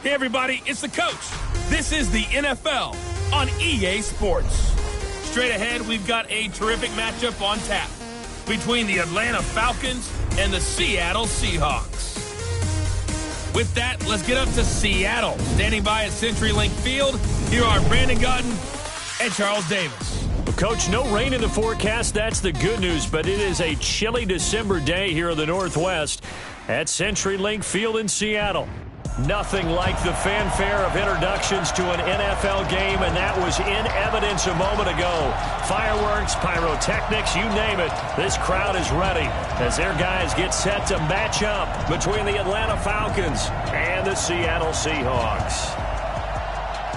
Hey, everybody, it's the coach. This is the NFL on EA Sports. Straight ahead, we've got a terrific matchup on tap between the Atlanta Falcons and the Seattle Seahawks. With that, let's get up to Seattle. Standing by at CenturyLink Field, here are Brandon Gaudin and Charles Davis. Well, Coach, no rain in the forecast. That's the good news, but it is a chilly December day here in the Northwest at CenturyLink Field in Seattle. Nothing like the fanfare of introductions to an NFL game, and that was in evidence a moment ago. Fireworks, pyrotechnics, you name it. This crowd is ready as their guys get set to match up between the Atlanta Falcons and the Seattle Seahawks.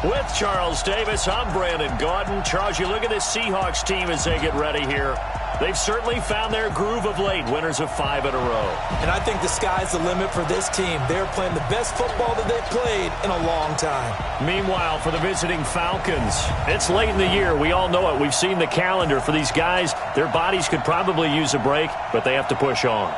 With Charles Davis, I'm Brandon Gaudin. Charles, you look at this Seahawks team as they get ready here. They've certainly found their groove of late, winners of 5 in a row. And I think the sky's the limit for this team. They're playing the best football that they've played in a long time. Meanwhile, for the visiting Falcons, it's late in the year. We all know it. We've seen the calendar for these guys. Their bodies could probably use a break, but they have to push on.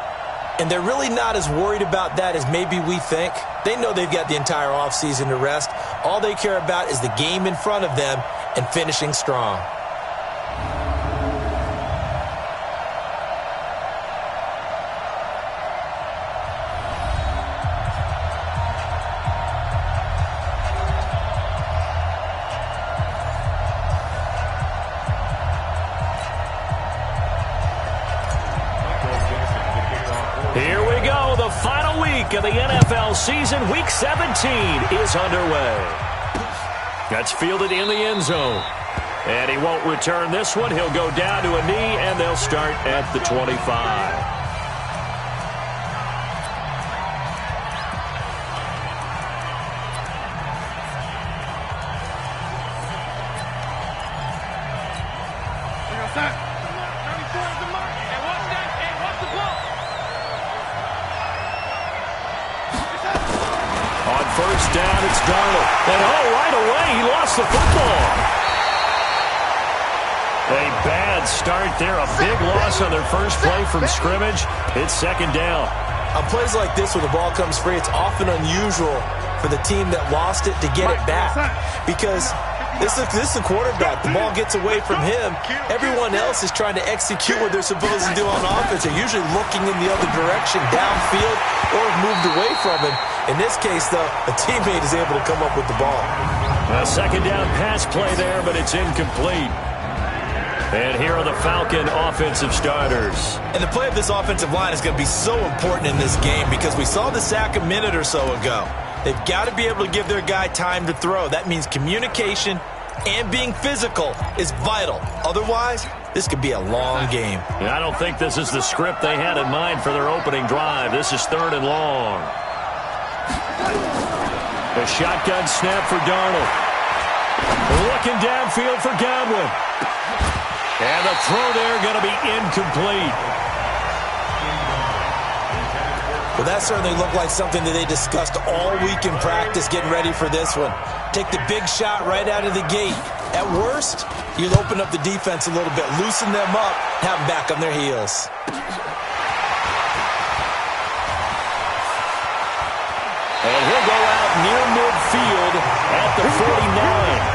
And they're really not as worried about that as maybe we think. They know they've got the entire offseason to rest. All they care about is the game in front of them and finishing strong. Here we go. The final week of the NFL season. Week 17 is underway. That's fielded in the end zone. And he won't return this one. He'll go down to a knee, and they'll start at the 25. First down, it's Darnold. And right away, he lost the football. A bad start there. A big loss on their first play from scrimmage. It's second down. On plays like this where the ball comes free, it's often unusual for the team that lost it to get it back. Because this is the quarterback. The ball gets away from him. Everyone else is trying to execute what they're supposed to do on offense. They're usually looking in the other direction, downfield, or moved away from him. In this case, though, a teammate is able to come up with the ball. A second down pass play there, but it's incomplete. And here are the Falcon offensive starters. And the play of this offensive line is going to be so important in this game because we saw the sack a minute or so ago. They've got to be able to give their guy time to throw. That means communication and being physical is vital. Otherwise, this could be a long game. I don't think this is the script they had in mind for their opening drive. This is third and long. A shotgun snap for Darnold. Looking downfield for Godwin. And the throw there going to be incomplete. Well, that certainly looked like something that they discussed all week in practice getting ready for this one. Take the big shot right out of the gate. At worst, you'll open up the defense a little bit, loosen them up, have them back on their heels. And he'll go out near midfield at the 49.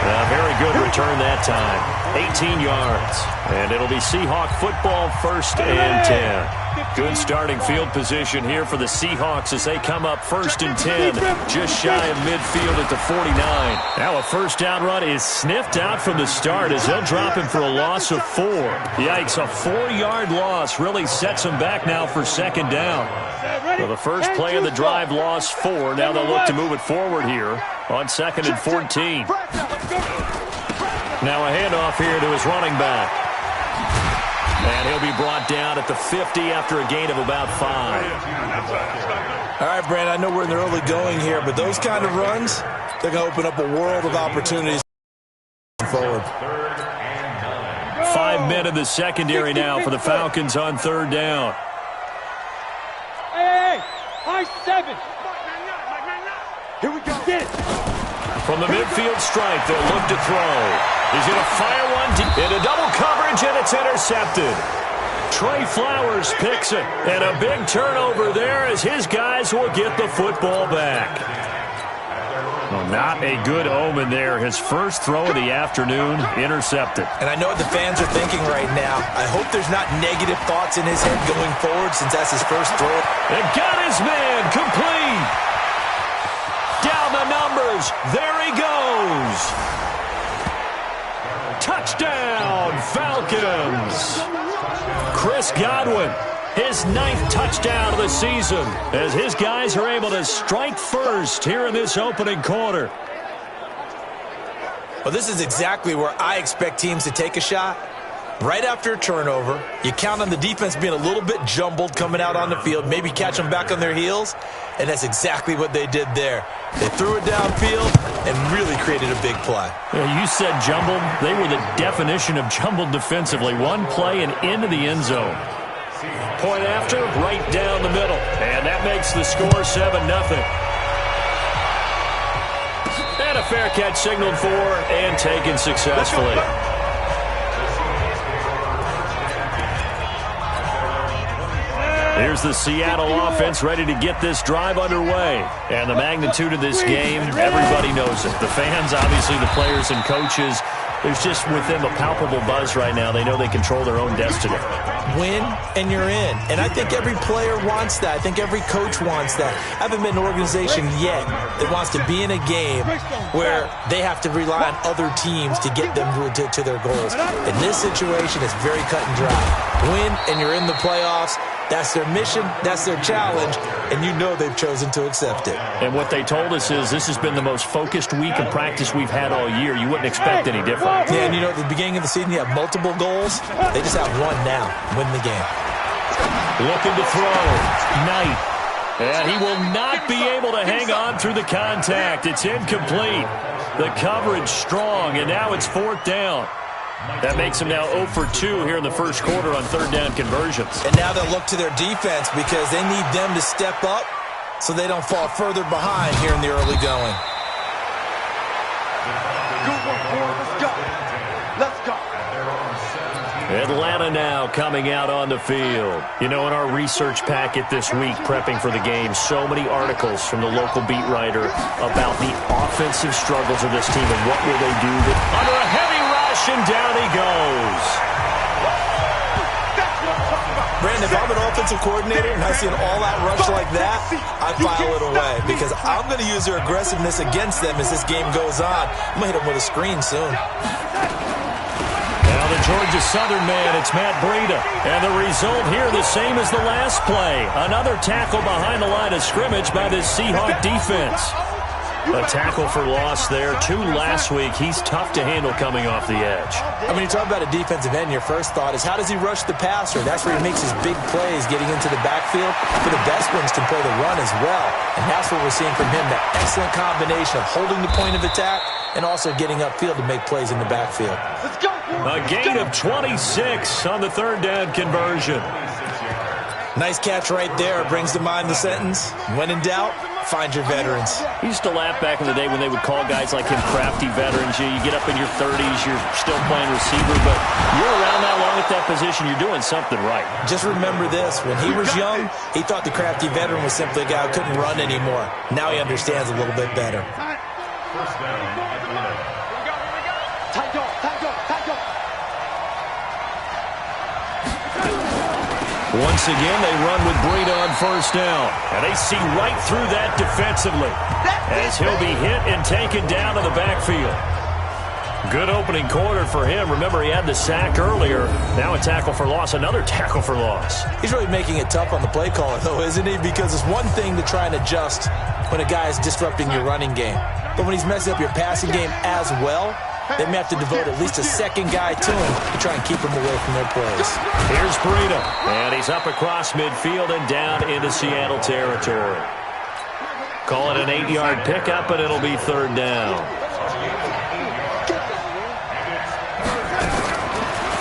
A very good return that time. 18 yards. And it'll be Seahawk football, 1st and 10. Good starting field position here for the Seahawks as they come up 1st and 10. Just shy of midfield at the 49. Now a first down run is sniffed out from the start as they'll drop him for a loss of 4. Yikes, a 4-yard loss really sets them back now for second down. Well, the first play of the drive lost 4. Now they'll look to move it forward here on 2nd and 14. Now a handoff here to his running back. And he'll be brought down at the 50 after a gain of about 5. All right, Brad, I know we're in the early going here, but those kind of runs, they're going to open up a world of opportunities forward. 5 men in the secondary now for the Falcons on 3rd down. Hey, high 7. Here we go. Get it. From the midfield stripe, they'll look to throw. He's going to fire one deep into double coverage, and it's intercepted. Trey Flowers picks it, and a big turnover there as his guys will get the football back. Well, not a good omen there. His first throw of the afternoon intercepted. And I know what the fans are thinking right now. I hope there's not negative thoughts in his head going forward since that's his first throw. It got his man complete. Down the numbers. There he goes. Touchdown, Falcons. Chris Godwin, his 9th touchdown of the season, as his guys are able to strike first here in this opening quarter. Well, this is exactly where I expect teams to take a shot. Right after a turnover, you count on the defense being a little bit jumbled coming out on the field, maybe catch them back on their heels, and that's exactly what they did there. They threw it downfield and really created a big play. You said jumbled. They were the definition of jumbled defensively. One play and into the end zone. Point after, right down the middle. And that makes the score 7-0. And a fair catch signaled for and taken successfully. Here's the Seattle offense ready to get this drive underway. And the magnitude of this game, everybody knows it. The fans, obviously the players and coaches. There's just with them a palpable buzz right now. They know they control their own destiny. Win and you're in. And I think every player wants that. I think every coach wants that. I haven't been an organization yet that wants to be in a game where they have to rely on other teams to get them to their goals. In this situation, it's very cut and dry. Win and you're in the playoffs. That's their mission, that's their challenge, and you know they've chosen to accept it. And what they told us is this has been the most focused week of practice we've had all year. You wouldn't expect any different. Yeah, and you know, at the beginning of the season, you have multiple goals. They just have one now, win the game. Looking to throw. Knight. And he will not be able to hang on through the contact. It's incomplete. The coverage strong, and now it's 4th down. That makes them now 0 for 2 here in the first quarter on 3rd down conversions. And now they'll look to their defense because they need them to step up so they don't fall further behind here in the early going. Good work, boys. Let's go. Let's go. Atlanta now coming out on the field. You know, in our research packet this week, prepping for the game, so many articles from the local beat writer about the offensive struggles of this team and what will they do under a heavy rush, and down he goes. Brandon, if I'm an offensive coordinator and I see an all-out rush like that, I file it away because I'm going to use their aggressiveness against them as this game goes on. I'm going to hit them with a screen soon. Now the Georgia Southern man, it's Matt Breida. And the result here the same as the last play. Another tackle behind the line of scrimmage by this Seahawk defense. A tackle for loss there. 2 last week. He's tough to handle coming off the edge. I mean, you talk about a defensive end, your first thought is how does he rush the passer? That's where he makes his big plays getting into the backfield. But the best ones can play the run as well. And that's what we're seeing from him, that excellent combination of holding the point of attack and also getting upfield to make plays in the backfield. Let's go. A gain of 26 on the 3rd down conversion. Nice catch right there. Brings to mind the sentence, when in doubt, find your veterans. He used to laugh back in the day when they would call guys like him crafty veterans. You get up in your 30s, you're still playing receiver, but you're around that long at that position, you're doing something right. Just remember this. When he was young, he thought the crafty veteran was simply a guy who couldn't run anymore. Now he understands a little bit better. First down, Atlanta. Tight dog, tight dog, tight dog. Once again, they run with Breida on 1st down. And they see right through that defensively as he'll be hit and taken down to the backfield. Good opening quarter for him. Remember, he had the sack earlier. Now a tackle for loss, another tackle for loss. He's really making it tough on the play caller, though, isn't he? Because it's one thing to try and adjust when a guy is disrupting your running game. But when he's messing up your passing game as well, they may have to devote at least a second guy to him to try and keep him away from their plays. Here's Breida, and he's up across midfield and down into Seattle territory. Call it an 8-yard pickup, and it'll be 3rd down.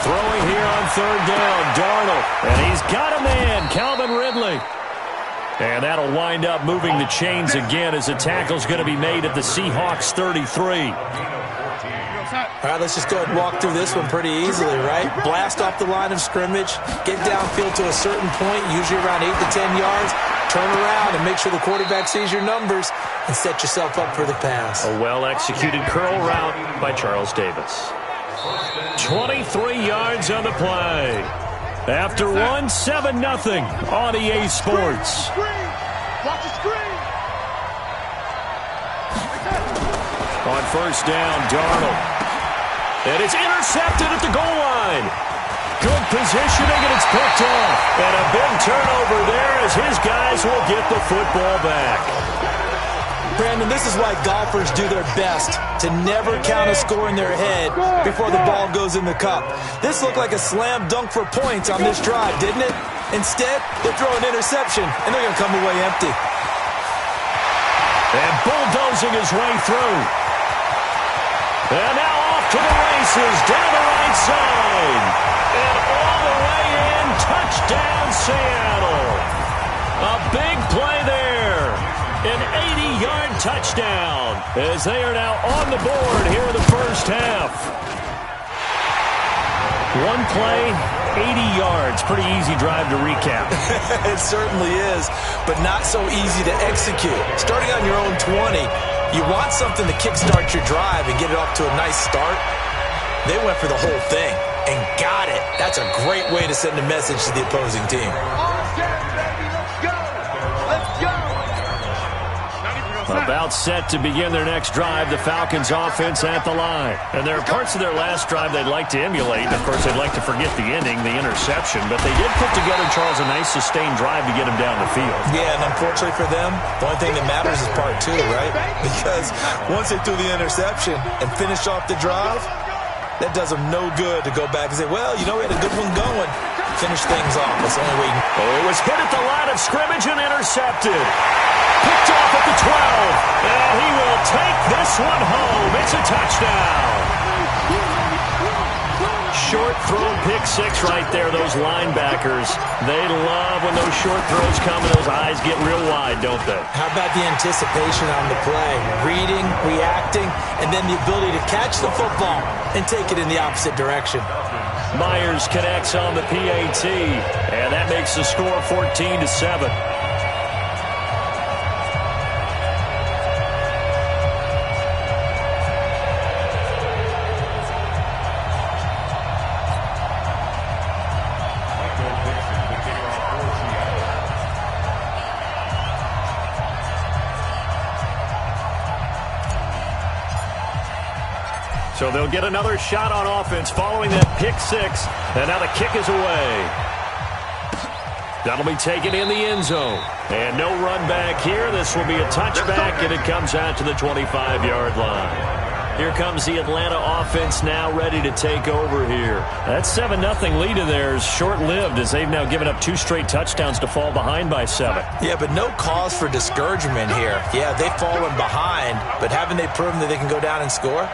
Throwing here on 3rd down, Darnold, and he's got a man, Calvin Ridley. And that'll wind up moving the chains again as the tackle's going to be made at the Seahawks 33. All right, let's just go ahead and walk through this one pretty easily, right? Blast off the line of scrimmage, get downfield to a certain point, usually around 8 to 10 yards, turn around and make sure the quarterback sees your numbers and set yourself up for the pass. A well-executed curl route by Charles Davis. 23 yards on the play. After one, 7-0 on EA Sports. Watch the screen. On first down, Darnold. And it's intercepted at the goal line. Good positioning, and it's picked off. And a big turnover there as his guys will get the football back. Brandon, this is why golfers do their best to never count a score in their head before the ball goes in the cup. This looked like a slam dunk for points on this drive, didn't it? Instead, they throw an interception, and they're going to come away empty. And bulldozing his way through. And now off to the races, down the right side. And all the way in, touchdown Seattle. A big play there. An 80-yard touchdown as they are now on the board here in the first half. One play, 80 yards. Pretty easy drive to recap. It certainly is, but not so easy to execute. Starting on your own 20, you want something to kickstart your drive and get it off to a nice start. They went for the whole thing and got it. That's a great way to send a message to the opposing team. About set to begin their next drive, the Falcons offense at the line. And there are parts of their last drive they'd like to emulate. Of course, they'd like to forget the ending, the interception. But they did put together, Charles, a nice sustained drive to get them down the field. Yeah, and unfortunately for them, the only thing that matters is part two, right? Because once they threw the interception and finished off the drive, that does them no good to go back and say, well, you know, we had a good one going. Finish things off. That's the only way you can. Oh, it was hit at the line of scrimmage and intercepted. Picked off at the 12. And he will take this one home. It's a touchdown. Short throw, pick six right there. Those linebackers, they love when those short throws come and those eyes get real wide, don't they? How about the anticipation on the play? Reading, reacting, and then the ability to catch the football and take it in the opposite direction. Myers connects on the PAT, and that makes the score 14-7. So they'll get another shot on offense following that pick six. And now the kick is away. That'll be taken in the end zone. And no run back here. This will be a touchback, and it comes out to the 25-yard line. Here comes the Atlanta offense now ready to take over here. That 7-0 lead of theirs short-lived as they've now given up 2 straight touchdowns to fall behind by 7. Yeah, but no cause for discouragement here. Yeah, they've fallen behind, but haven't they proven that they can go down and score?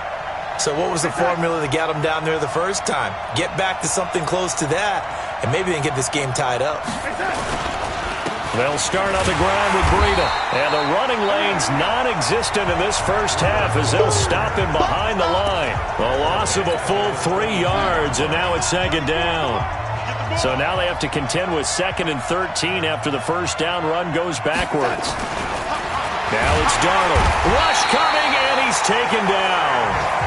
So what was the formula that got them down there the first time? Get back to something close to that, and maybe they can get this game tied up. They'll start on the ground with Breida. And the running lane's non-existent in this first half as they'll stop him behind the line. A loss of a full 3 yards, and now it's second down. So now they have to contend with 2nd and 13 after the first down run goes backwards. Now it's Darnold. Rush coming, and he's taken down.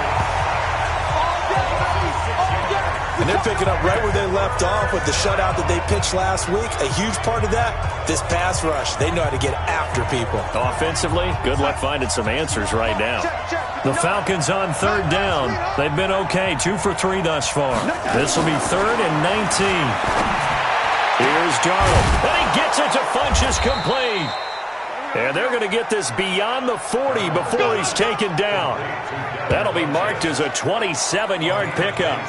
And they're picking up right where they left off with the shutout that they pitched last week. A huge part of that, this pass rush. They know how to get after people. Offensively, good luck finding some answers right now. The Falcons on third down. They've been okay, 2 for 3 thus far. This will be 3rd and 19. Here's Darnold. And he gets it to Funchess complete. And they're going to get this beyond the 40 before he's taken down. That'll be marked as a 27-yard pickup.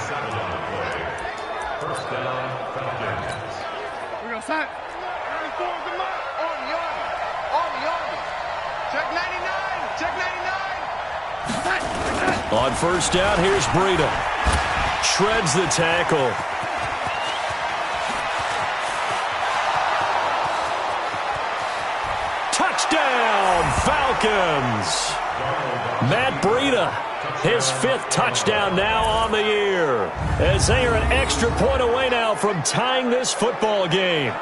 Check 99. On first down, here's Breida. Shreds the tackle. Touchdown, Falcons. Matt Breida, his 5th touchdown now on the year, as they are an extra point away now from tying this football game.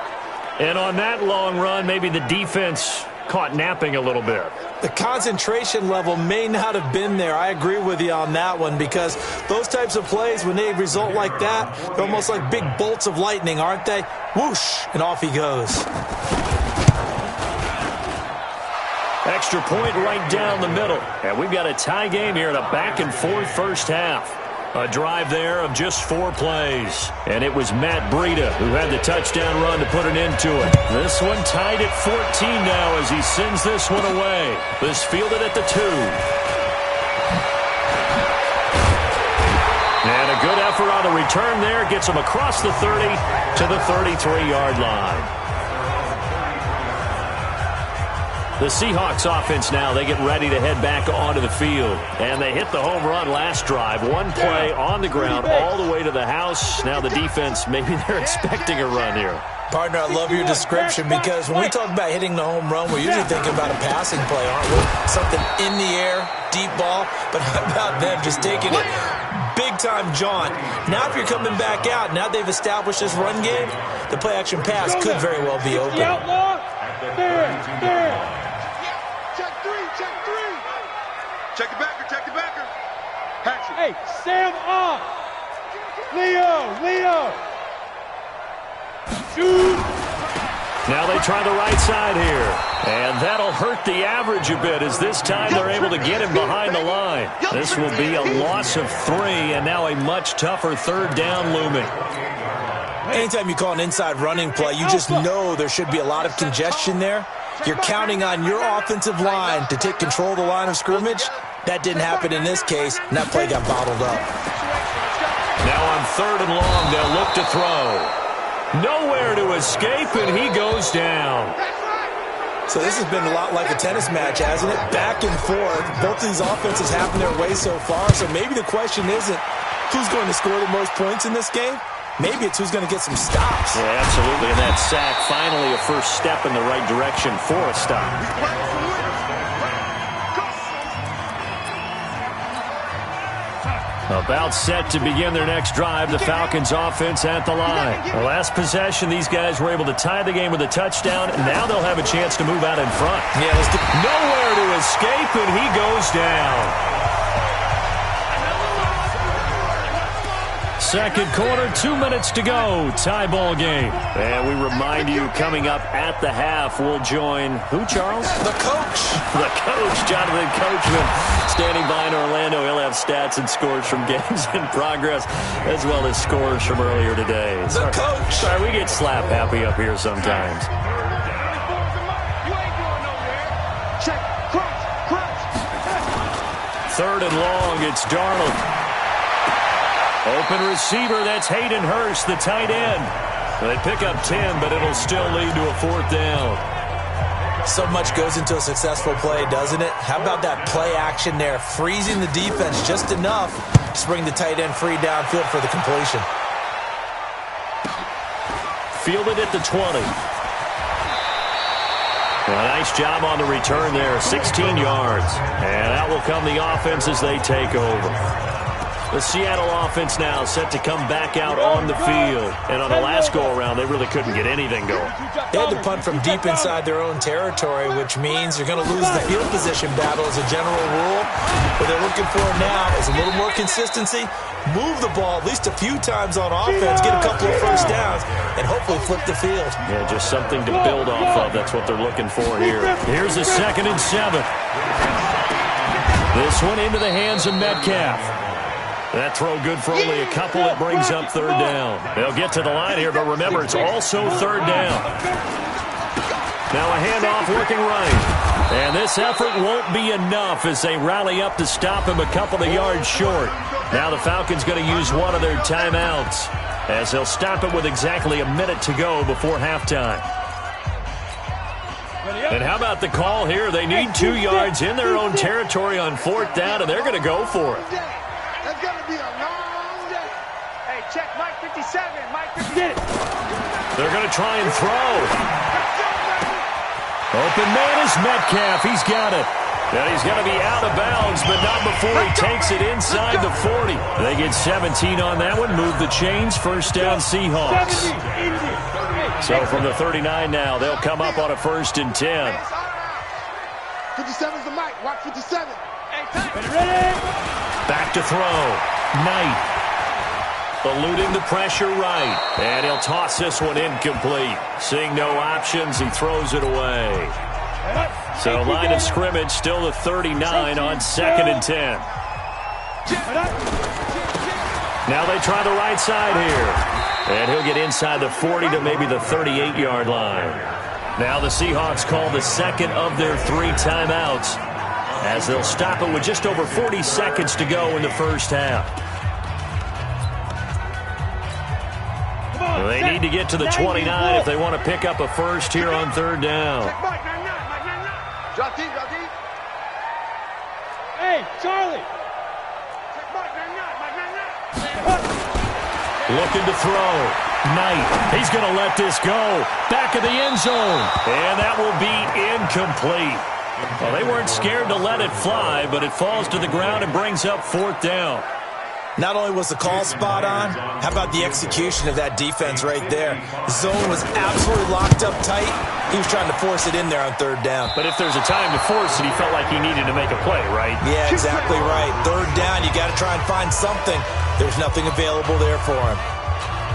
And on that long run, maybe the defense caught napping a little bit. The concentration level may not have been there. I agree with you on that one, because those types of plays, when they result like that, they're almost like big bolts of lightning, aren't they? Whoosh, and off he goes. Extra point right down the middle. And we've got a tie game here in a back-and-forth first half. A drive there of just 4 plays. And it was Matt Breida who had the touchdown run to put an end to it. This one tied at 14 now as he sends this one away. This fielded at the 2. And a good effort on the return there. Gets him across the 30 to the 33-yard line. The Seahawks offense now, they get ready to head back onto the field. And they hit the home run last drive. 1 play on the ground all the way to the house. Now the defense, maybe they're expecting a run here. Partner, I love your description, because when we talk about hitting the home run, we're usually thinking about a passing play, aren't we? Something in the air, deep ball. But how about them just taking it big-time jaunt? Now if you're coming back out, now they've established this run game, the play-action pass could very well be open. Check the backer, check the backer. Action. Hey, Sam off. Leo. Shoot. Now they try the right side here. And that'll hurt the average a bit, as this time they're able to get him behind the line. This will be a loss of 3, and now a much tougher 3rd down looming. Anytime you call an inside running play, you just know there should be a lot of congestion there. You're counting on your offensive line to take control of the line of scrimmage. That didn't happen in this case, and that play got bottled up. Now on 3rd and long, they'll look to throw. Nowhere to escape, and he goes down. So this has been a lot like a tennis match, hasn't it? Back and forth. Both of these offenses having their way so far, so maybe the question isn't who's going to score the most points in this game. Maybe it's who's going to get some stops. Yeah, absolutely. And that sack, finally a first step in the right direction for a stop. About set to begin their next drive, the Falcons offense at the line. The last possession, these guys were able to tie the game with a touchdown, and now they'll have a chance to move out in front. Yeah, let's get nowhere to escape, and he goes down. Second quarter, 2 minutes to go. Tie ball game. And we remind you, coming up at the half, we'll join who, Charles? The coach. The coach, Jonathan Coachman, standing by in Orlando. He'll have stats and scores from games in progress, as well as scores from earlier today. The coach. Sorry, we get slap happy up here sometimes. Third and long, it's Darnold. Open receiver, that's Hayden Hurst, the tight end. They pick up 10, but it'll still lead to a 4th down. So much goes into a successful play, doesn't it? How about that play action there, freezing the defense just enough to bring the tight end free downfield for the completion. Fielded at the 20. Well, nice job on the return there, 16 yards. And out will come the offense as they take over. The Seattle offense now set to come back out on the field. And on the last go-around, they really couldn't get anything going. They had to punt from deep inside their own territory, which means you're going to lose the field position battle as a general rule. What they're looking for now is a little more consistency, move the ball at least a few times on offense, get a couple of first downs, and hopefully flip the field. Yeah, just something to build off of. That's what they're looking for here. Here's a 2nd and 7. This one into the hands of Metcalf. That throw good for only a couple. It brings up 3rd down. They'll get to the line here, but remember, it's also 3rd down. Now a handoff looking right. And this effort won't be enough as they rally up to stop him a couple of yards short. Now the Falcons going to use one of their timeouts as they'll stop it with exactly a minute to go before halftime. And how about the call here? They need 2 yards in their own territory on 4th down, and they're going to go for it. That's going to be a long day. Hey, check Mike 57. Mike 57. They're going to try and throw. Open man is Metcalf. He's got it. And he's going to be out of bounds, but not before he takes it inside the 40. They get 17 on that one. Move the chains. First down, Seahawks. So from the 39 now, they'll come up on a 1st and 10. 57's the mic. Watch 57. Ready? Back to throw. Knight. Eluding the pressure right. And he'll toss this one incomplete. Seeing no options, he throws it away. So line of scrimmage still the 39 on 2nd and 10. Now they try the right side here. And he'll get inside the 40 to maybe the 38-yard line. Now the Seahawks call the second of their 3 timeouts, as they'll stop it with just over 40 seconds to go in the first half. They need to get to the 29 if they want to pick up a first here on 3rd down. Drop deep, drop deep. Hey, Charlie. Looking to throw. Knight. He's going to let this go. Back of the end zone. And that will be incomplete. Well, they weren't scared to let it fly, but it falls to the ground and brings up 4th down. Not only was the call spot on, how about the execution of that defense right there? Zone was absolutely locked up tight. He was trying to force it in there on 3rd down. But if there's a time to force it, he felt like he needed to make a play, right? Yeah, exactly right. 3rd down, you got to try and find something. There's nothing available there for him.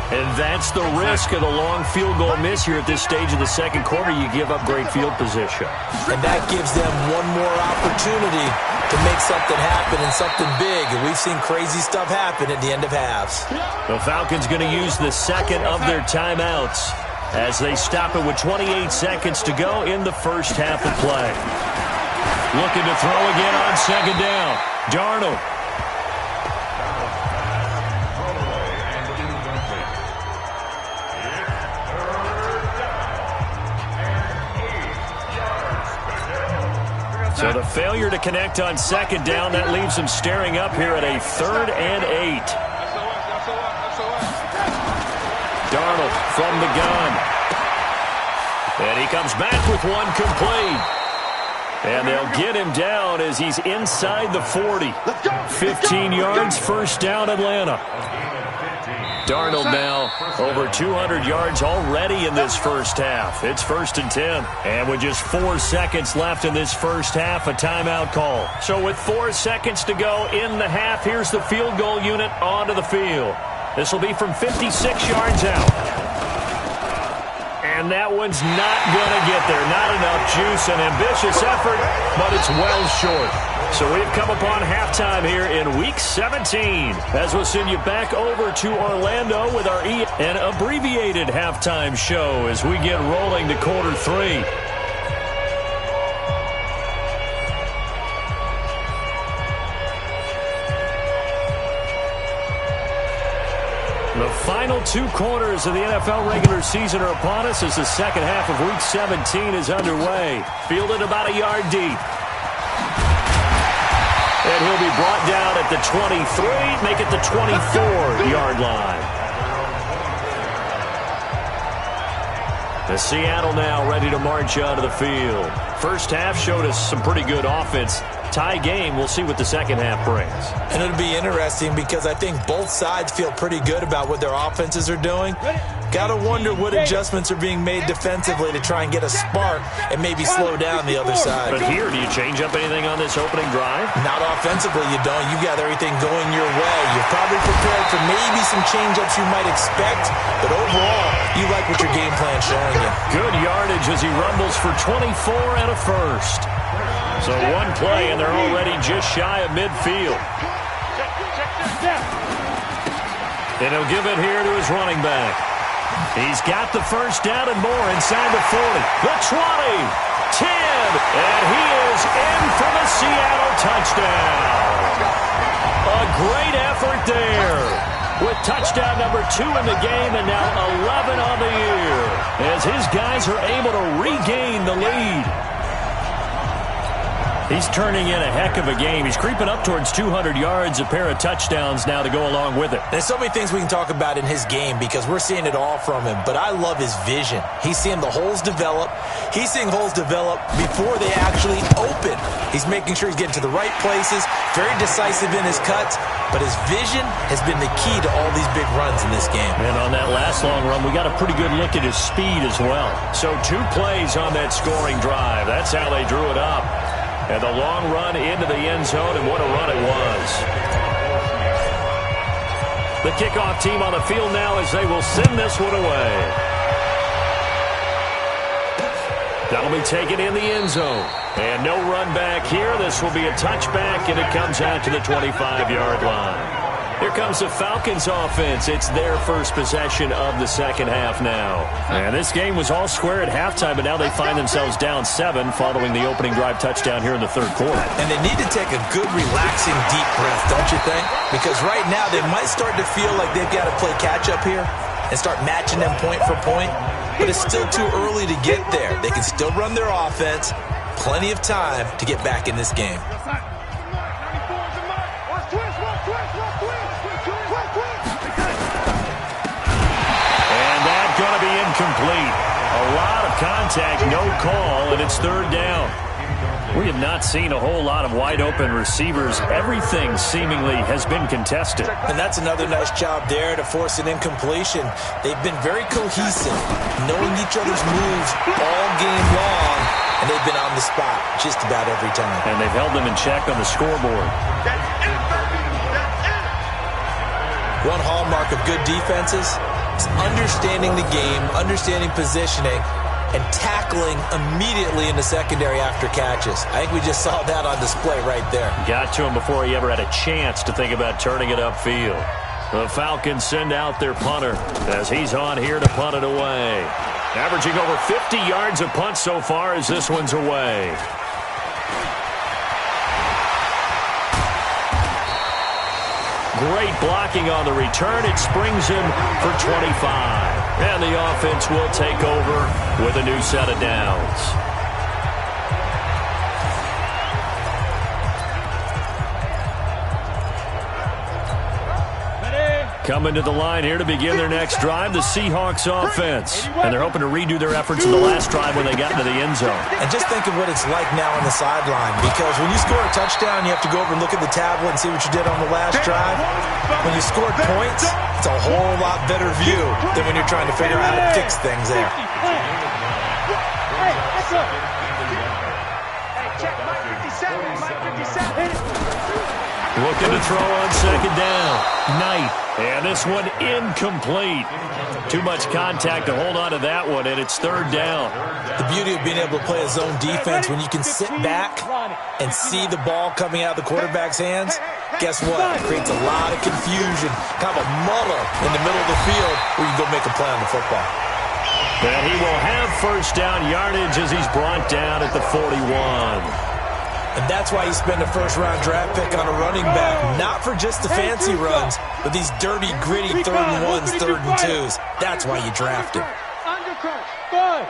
And that's the risk of the long field goal miss here at this stage of the 2nd quarter. You give up great field position. And that gives them one more opportunity to make something happen and something big. And we've seen crazy stuff happen at the end of halves. The Falcons going to use the second of their timeouts as they stop it with 28 seconds to go in the first half of play. Looking to throw again on 2nd down. Darnold. So the failure to connect on 2nd down, that leaves him staring up here at a 3rd and 8. Darnold from the gun. And he comes back with one complete. And they'll get him down as he's inside the 40. 15 yards, 1st down Atlanta. Darnold now over 200 yards already in this first half. It's 1st and 10. And with just 4 seconds left in this first half, a timeout call. So with 4 seconds to go in the half, here's the field goal unit onto the field. This will be from 56 yards out. And that one's not going to get there. Not enough juice, an ambitious effort, but it's well short. So we've come upon halftime here in Week 17, as we'll send you back over to Orlando with our an abbreviated halftime show as we get rolling to quarter 3. The final 2 quarters of the NFL regular season are upon us as the second half of Week 17 is underway. Fielded about a yard deep. And he'll be brought down at the 23, make it the 24-yard line. The Seattle now ready to march out of the field. First half showed us some pretty good offense. Tie game, we'll see what the second half brings. And it'll be interesting because I think both sides feel pretty good about what their offenses are doing. Got to wonder what adjustments are being made defensively to try and get a spark and maybe slow down the other side. But here, do you change up anything on this opening drive? Not offensively, you don't. You got everything going your way. You're probably prepared for maybe some change-ups you might expect, but overall, you like what your game plan's showing you. Good yardage as he rumbles for 24 and a first. So one play, and they're already just shy of midfield. And he'll give it here to his running back. He's got the first down and more inside the 40. The 20, 10, and he is in for the Seattle touchdown. A great effort there with touchdown number 2 in the game and now 11 on the year as his guys are able to regain the lead. He's turning in a heck of a game. He's creeping up towards 200 yards, a pair of touchdowns now to go along with it. There's so many things we can talk about in his game because we're seeing it all from him, but I love his vision. He's seeing the holes develop. He's seeing holes develop before they actually open. He's making sure he's getting to the right places, very decisive in his cuts, but his vision has been the key to all these big runs in this game. And on that last long run, we got a pretty good look at his speed as well. So 2 plays on that scoring drive. That's how they drew it up. And the long run into the end zone, and what a run it was. The kickoff team on the field now as they will send this one away. That'll be taken in the end zone. And no run back here. This will be a touchback, and it comes out to the 25-yard line. Here comes the Falcons offense. It's their first possession of the second half now. And this game was all square at halftime, but now they find themselves down 7 following the opening drive touchdown here in the third quarter. And they need to take a good, relaxing, deep breath, don't you think? Because right now they might start to feel like they've got to play catch-up here and start matching them point for point. But it's still too early to get there. They can still run their offense. Plenty of time to get back in this game. Going to be incomplete. A lot of contact, no call, and it's third down. We have not seen a whole lot of wide-open receivers. Everything seemingly has been contested. And that's another nice job there to force an incompletion. They've been very cohesive, knowing each other's moves all game long, and they've been on the spot just about every time. And they've held them in check on the scoreboard. One hallmark of good defenses is understanding the game, understanding positioning, and tackling immediately in the secondary after catches. I think we just saw that on display right there. Got to him before he ever had a chance to think about turning it upfield. The Falcons send out their punter as he's on here to punt it away. Averaging over 50 yards a punt so far as this one's away. Great blocking on the return. It springs him for 25. And the offense will take over with a new set of downs. Coming to the line here to begin their next drive, the Seahawks offense. And they're hoping to redo their efforts in the last drive when they got into the end zone. And just think of what it's like now on the sideline, because when you score a touchdown, you have to go over and look at the tablet and see what you did on the last drive. When you scored points, it's a whole lot better view than when you're trying to figure out how to fix things there. Hey, check Mike 57, Mike 57. Looking to throw on second down. Knight. And this one incomplete. Too much contact to hold on to that one, and it's third down. The beauty of being able to play a zone defense when you can sit back and see the ball coming out of the quarterback's hands, guess what? It creates a lot of confusion, kind of a muddle in the middle of the field where you can go make a play on the football. And he will have first down yardage as he's brought down at the 41. And that's why you spend a first-round draft pick on a running back, not for just the fancy runs, but these dirty, gritty third and ones, third and twos. That's why you draft him. Undercut. 5.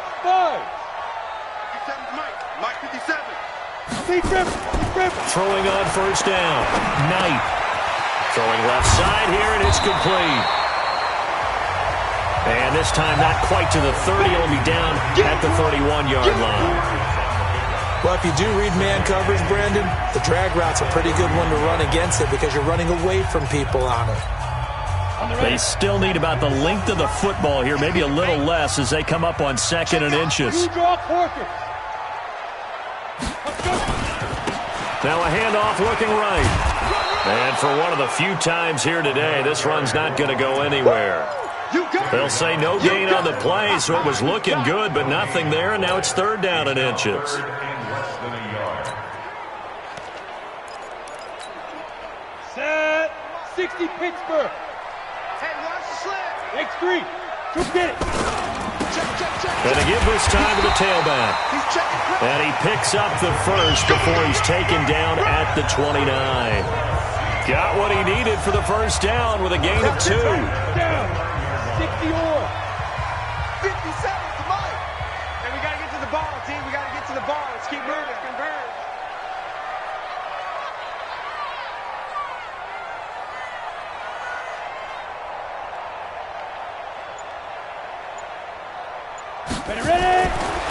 Mike 57. Throwing on first down. Knight. Throwing left side here, and it's complete. And this time not quite to the 30. He'll be down at the 31-yard line. Well, if you do read man coverage, Brandon, the drag route's a pretty good one to run against it because you're running away from people on it. They still need about the length of the football here, maybe a little less as they come up on second and inches. Now a handoff looking right. And for one of the few times here today, this run's not going to go anywhere. They'll say no gain on the play, so it was looking good, but nothing there, and now it's third down and inches. Set. 60 Pittsburgh. Hey, watch the slip. Next 3. Go get it. Check. And they give this time to the tailback. He's checking. And he picks up the first before he's taken down at the 29. Got what he needed for the first down with a gain of 2. Down. 60 or. 57 to Mike. And we got to get to the ball, team. We got to get to the ball. Let's keep moving. Convert. Ready?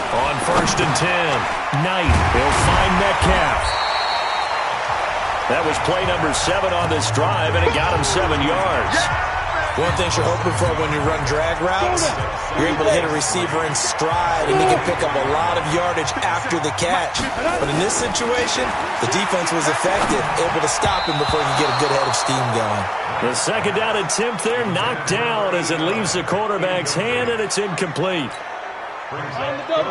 On 1st and 10, Knight. He'll find Metcalf. That was play number 7 on this drive, and it got him 7 yards. One thing you're hoping for when you run drag routes, you're able to hit a receiver in stride, and he can pick up a lot of yardage after the catch. But in this situation, the defense was effective, able to stop him before he could get a good head of steam going. The second down attempt there knocked down as it leaves the quarterback's hand, and it's incomplete.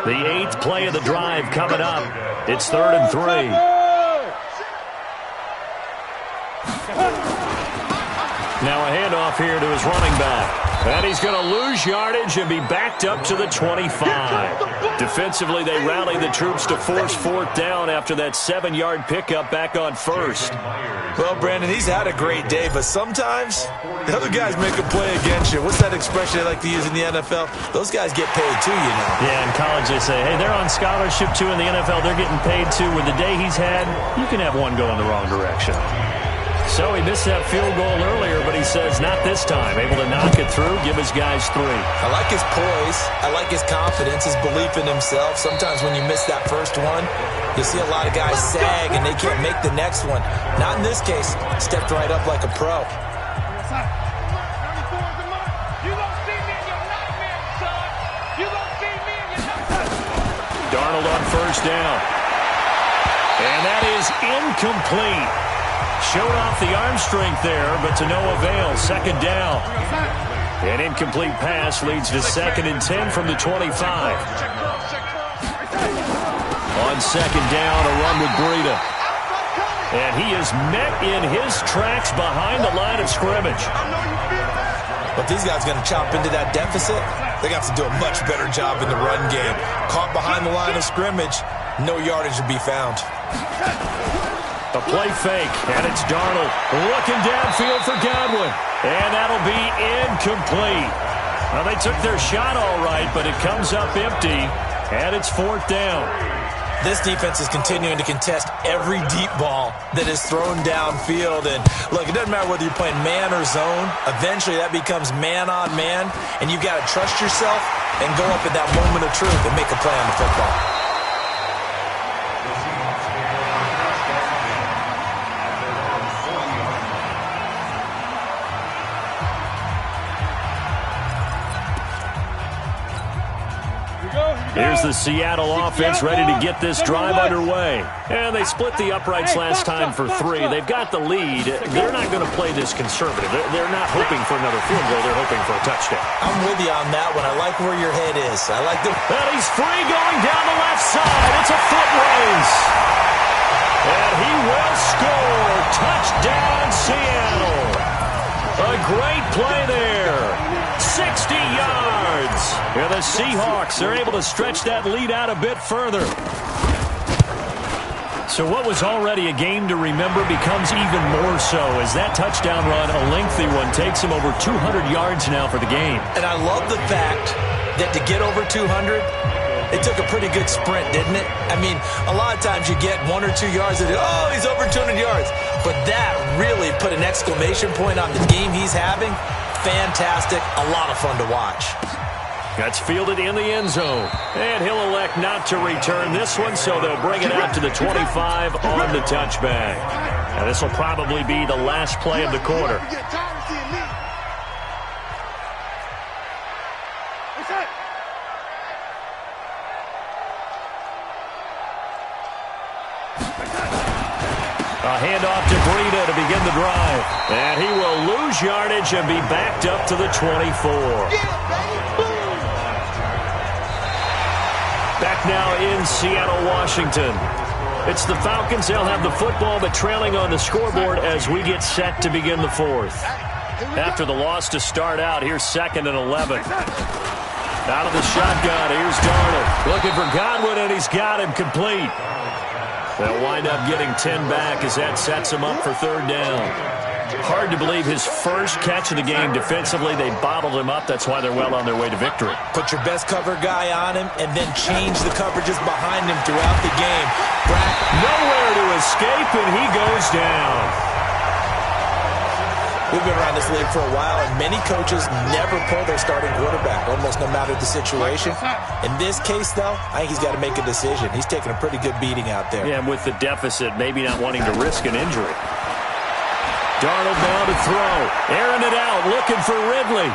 The 8th play of the drive coming up. It's 3rd and 3. Now a handoff here to his running back. And he's going to lose yardage and be backed up to the 25. Defensively, they rally the troops to force 4th down after that 7-yard pickup back on 1st. Well, Brandon, he's had a great day, but sometimes the other guys make a play against you. What's that expression they like to use in the NFL? Those guys get paid too, you know. Yeah, in college they say, hey, they're on scholarship too. In the NFL, they're getting paid too. With the day he's had, you can have one go in the wrong direction. So he missed that field goal earlier, but he says not this time. Able to knock it through, give his guys 3. I like his poise. I like his confidence, his belief in himself. Sometimes when you miss that first one, you see a lot of guys sag and they can't make the next one. Not in this case. Stepped right up like a pro. Darnold on 1st down. And that is incomplete. Showed off the arm strength there, but to no avail. 2nd down. An incomplete pass leads to 2nd and 10 from the 25. On 2nd down, a run with Breida. And he is met in his tracks behind the line of scrimmage. But these guys are going to chop into that deficit. They got to do a much better job in the run game. Caught behind the line of scrimmage, no yardage to be found. A play fake, and it's Darnold looking downfield for Godwin. And that'll be incomplete. Well, they took their shot all right, but it comes up empty, and it's 4th down. This defense is continuing to contest every deep ball that is thrown downfield. And, look, it doesn't matter whether you're playing man or zone. Eventually, that becomes man on man, and you've got to trust yourself and go up at that moment of truth and make a play on the football. Here's the Seattle offense ready to get this drive underway. And they split the uprights last time for 3. They've got the lead. They're not going to play this conservative. They're not hoping for another field goal. They're hoping for a touchdown. I'm with you on that one. I like where your head is. I like the... And he's free going down the left side. It's a foot race. And he will score. Touchdown, Seattle. A great play there. 60 yards. And the Seahawks are able to stretch that lead out a bit further. So what was already a game to remember becomes even more so as that touchdown run, a lengthy one, takes him over 200 yards now for the game. And I love the fact that to get over 200, it took a pretty good sprint, didn't it? I mean, a lot of times you get 1 or 2 yards and, oh, he's over 200 yards. But that really put an exclamation point on the game he's having. Fantastic. A lot of fun to watch. That's fielded in the end zone. And he'll elect not to return this one, so they'll bring it out to the 25 on the touchback. Now, this will probably be the last play of the quarter. A handoff to Breida to begin the drive. And he will lose yardage and be backed up to the 24. Back now in Seattle, Washington. It's the Falcons. They'll have the football, but trailing on the scoreboard as we get set to begin the 4th. After the loss to start out, here's 2nd and 11. Out of the shotgun, here's Darnold. Looking for Godwin, and he's got him complete. They'll wind up getting 10 back as that sets him up for 3rd down. Hard to believe his first catch of the game defensively. They bottled him up. That's why they're well on their way to victory. Put your best cover guy on him and then change the coverages behind him throughout the game. Brack nowhere to escape, and he goes down. We've been around this league for a while, and many coaches never pull their starting quarterback, almost no matter the situation. In this case, though, I think he's got to make a decision. He's taking a pretty good beating out there. Yeah, and with the deficit, maybe not wanting to risk an injury. Darnold now to throw. Airing it out, looking for Ridley.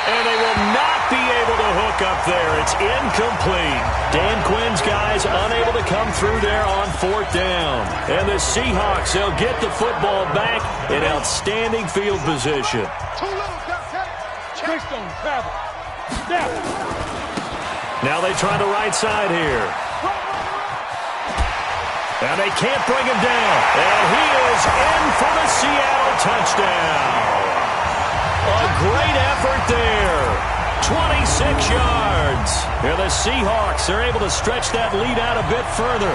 And they will not be able to hook up there. It's incomplete. Dan Quinn's guys unable to come through there on 4th down. And the Seahawks, they'll get the football back in outstanding field position. Now they try the right side here. And they can't bring him down. And he is in for the Seattle touchdown. A great effort there. 26 yards. And the Seahawks are able to stretch that lead out a bit further.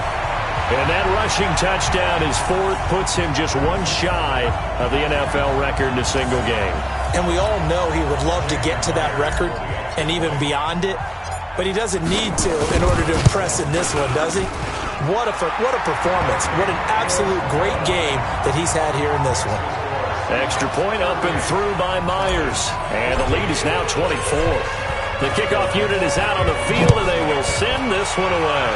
And that rushing touchdown is 4th, puts him just one shy of the NFL record in a single game. And we all know he would love to get to that record and even beyond it. But he doesn't need to in order to impress in this one, does he? What a performance. What an absolute great game that he's had here in this one. Extra point up and through by Myers. And the lead is now 24. The kickoff unit is out on the field, and they will send this one away.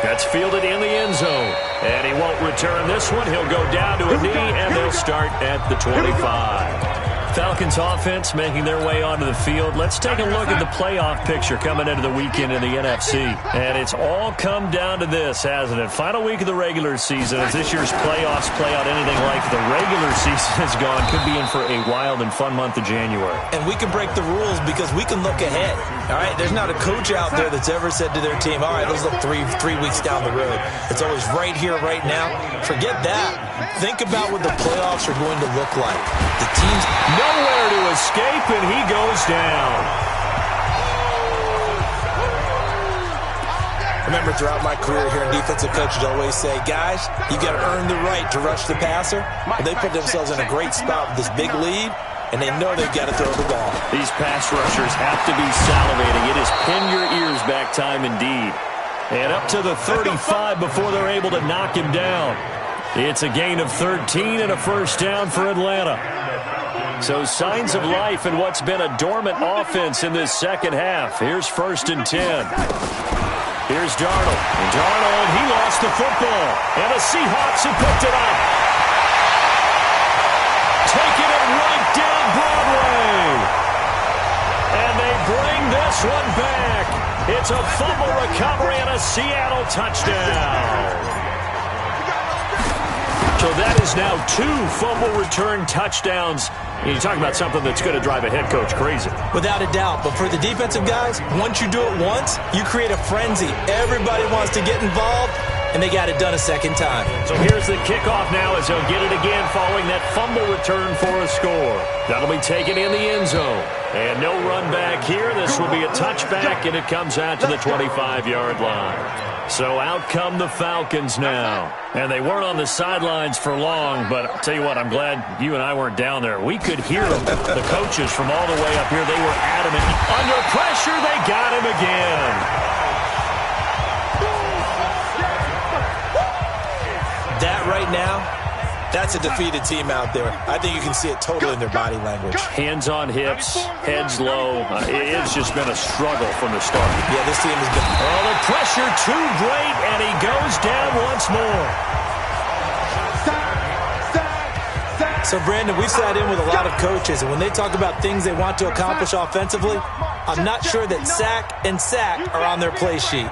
That's fielded in the end zone. And he won't return this one. He'll go down to a knee, and they'll start at the 25. Falcons offense making their way onto the field. Let's take a look at the playoff picture coming into the weekend in the NFC. And it's all come down to this, hasn't it? Final week of the regular season. As this year's playoffs play out anything like the regular season has gone, could be in for a wild and fun month of January. And we can break the rules because we can look ahead. All right, there's not a coach out there that's ever said to their team, all right, let's look three weeks down the road. It's always right here, right now. Forget that. Think about what the playoffs are going to look like. The teams nowhere to escape, and he goes down. I remember throughout my career here, defensive coaches always say, guys, you got to earn the right to rush the passer. Well, they put themselves in a great spot with this big lead, and they know they've got to throw the ball. These pass rushers have to be salivating. It is pin your ears back time indeed. And up to the 35 before they're able to knock him down. It's a gain of 13 and a first down for Atlanta. So signs of life in what's been a dormant offense in this second half. Here's 1st and 10. Here's Darnold. And Darnold, he lost the football. And the Seahawks have picked it up. Taking it right down Broadway. And they bring this one back. It's a fumble recovery and a Seattle touchdown. So that is now 2 fumble return touchdowns. You talk about something that's going to drive a head coach crazy. Without a doubt. But for the defensive guys, once you do it once, you create a frenzy. Everybody wants to get involved, and they got it done a second time. So here's the kickoff now as they'll get it again following that fumble return for a score. That'll be taken in the end zone. And no run back here. This will be a touchback, and it comes out to the 25-yard line. So out come the Falcons now. And they weren't on the sidelines for long, but I'll tell you what, I'm glad you and I weren't down there. We could hear the coaches from all the way up here. They were adamant. Under pressure, they got him again. That right now, that's a defeated team out there. I think you can see it totally in their body language. Hands on hips, heads low. It's just been a struggle from the start. Yeah, this team has been... Oh, the pressure too great, and he goes down once more. So, Brandon, we've sat in with a lot of coaches, and when they talk about things they want to accomplish offensively, I'm not sure that sack and sack are on their play sheet.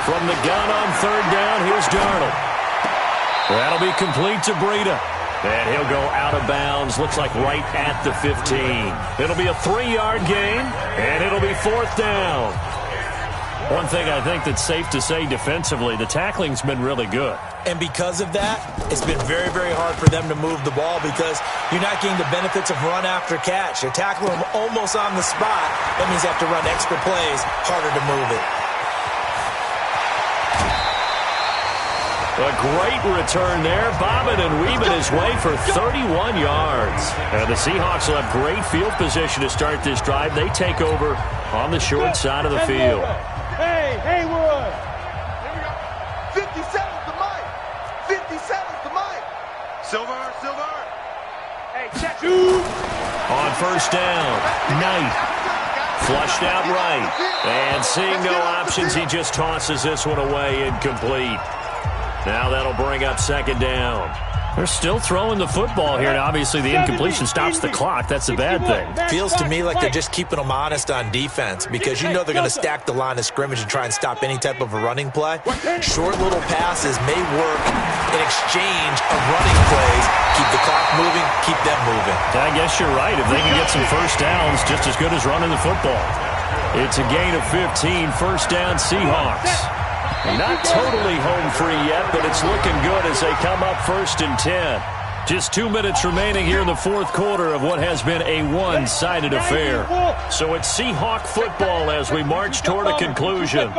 From the gun on 3rd down, here's Darnold. That'll be complete to Breida. And he'll go out of bounds, looks like right at the 15. It'll be a 3-yard gain, and it'll be 4th down. One thing I think that's safe to say defensively, the tackling's been really good. And because of that, it's been very, very hard for them to move the ball because you're not getting the benefits of run after catch. You're tackling them almost on the spot. That means you have to run extra plays, harder to move it. A great return there, bobbing and weaving his way for 31 yards. And the Seahawks will have great field position to start this drive. They take over on the short side of the field. Hey, Haywood. Here we go. 57's the mic. Silver. Hey, check. On first down, Knight. Flushed out right. And seeing no options, he just tosses this one away incomplete. Now that'll bring up second down. They're still throwing the football here, and obviously the incompletion stops the clock. That's the bad thing. Feels to me like they're just keeping them honest on defense because you know they're going to stack the line of scrimmage and try and stop any type of a running play. Short little passes may work in exchange of running plays. Keep the clock moving, keep them moving. I guess you're right. If they can get some first downs, just as good as running the football. It's a gain of 15, first down Seahawks. Not totally home free yet, but it's looking good as they come up 1st and 10. Just 2 minutes remaining here in the fourth quarter of what has been a one-sided affair. So it's Seahawk football as we march toward a conclusion.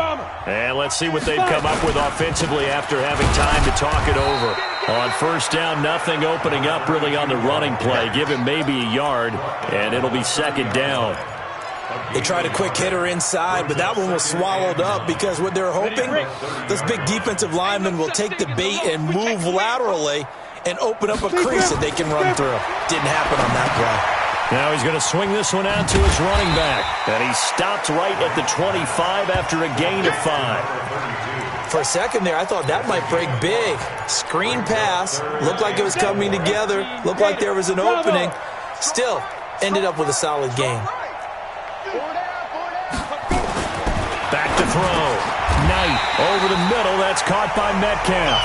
And let's see what they've come up with offensively after having time to talk it over. On first down, nothing opening up really on the running play. Give him maybe a yard, and it'll be second down. They tried a quick hitter inside, but that one was swallowed up because what they're hoping, this big defensive lineman will take the bait and move laterally and open up a crease that they can run through. Didn't happen on that play. Now he's going to swing this one out to his running back. And he stopped right at the 25 after a gain of 5. For a second there, I thought that might break big. Screen pass, looked like it was coming together, looked like there was an opening. Still, ended up with a solid game. Back to throw. Knight over the middle. That's caught by Metcalf.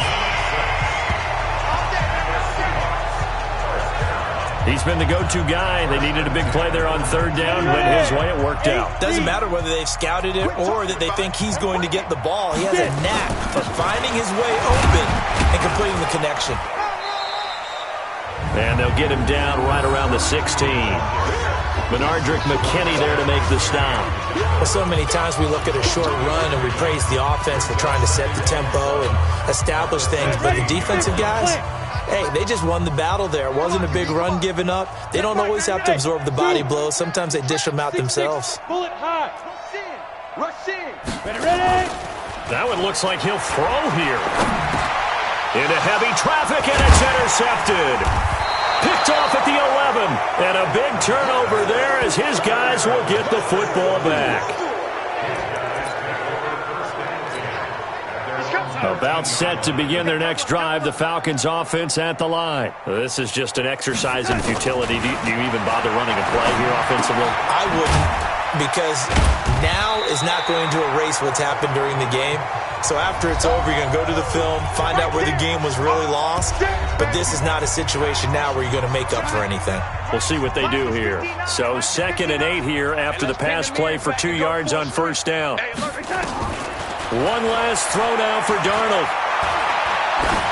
He's been the go-to guy. They needed a big play there on third down. Went his way. It worked out. Doesn't matter whether they've scouted it or that they think he's going to get the ball. He has a knack for finding his way open and completing the connection. And they'll get him down right around the 16. Benardrick McKinney there to make the stop. Well, so many times we look at a short run and we praise the offense for trying to set the tempo and establish things. But the defensive guys, hey, they just won the battle there. It wasn't a big run given up. They don't always have to absorb the body blows. Sometimes they dish them out themselves. Bullet high. Rush in. Ready. That one looks like he'll throw here. Into heavy traffic, and it's intercepted. Picked off at the 11, and a big turnover there as his guys will get the football back. About set to begin their next drive, the Falcons offense at the line. This is just an exercise in futility. Do you even bother running a play here offensively? I wouldn't, because now is not going to erase what's happened during the game. So after it's over, you're going to go to the film, find out where the game was really lost. But this is not a situation now where you're going to make up for anything. We'll see what they do here. So 2nd and 8 here after the pass play for 2 yards on first down. One last throw now for Darnold.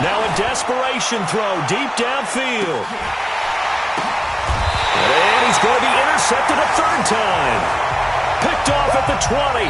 Now a desperation throw deep downfield. And he's going to be intercepted a third time. Picked off at the 20.